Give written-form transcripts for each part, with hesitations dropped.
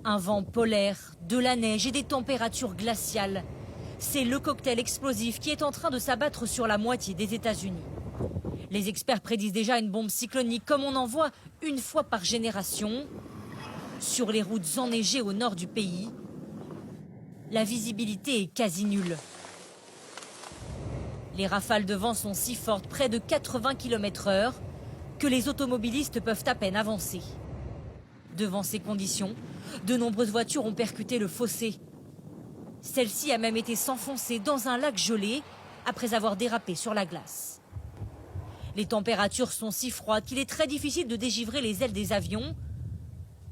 Un vent polaire, de la neige et des températures glaciales. C'est le cocktail explosif qui est en train de s'abattre sur la moitié des États-Unis. Les experts prédisent déjà une bombe cyclonique comme on en voit une fois par génération. Sur les routes enneigées au nord du pays, la visibilité est quasi nulle. Les rafales de vent sont si fortes, près de 80 km/h, que les automobilistes peuvent à peine avancer. Devant ces conditions, de nombreuses voitures ont percuté le fossé. Celle-ci a même été s'enfoncer dans un lac gelé après avoir dérapé sur la glace. Les températures sont si froides qu'il est très difficile de dégivrer les ailes des avions.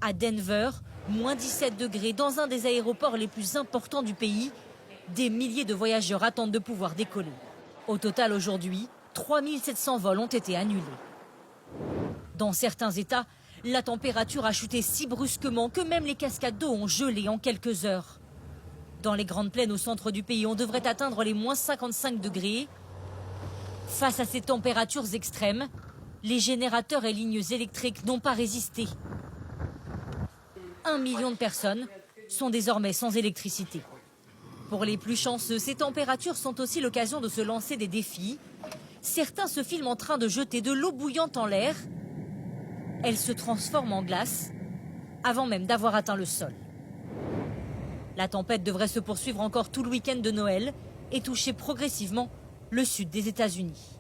À Denver, moins 17 degrés, dans un des aéroports les plus importants du pays, des milliers de voyageurs attendent de pouvoir décoller. Au total, aujourd'hui, 3700 vols ont été annulés. Dans certains États, la température a chuté si brusquement que même les cascades d'eau ont gelé en quelques heures. Dans les grandes plaines au centre du pays, on devrait atteindre les moins 55 degrés. Face à ces températures extrêmes, les générateurs et lignes électriques n'ont pas résisté. 1 million de personnes sont désormais sans électricité. Pour les plus chanceux, ces températures sont aussi l'occasion de se lancer des défis. Certains se filment en train de jeter de l'eau bouillante en l'air. Elle se transforme en glace avant même d'avoir atteint le sol. La tempête devrait se poursuivre encore tout le week-end de Noël et toucher progressivement le sud des États-Unis.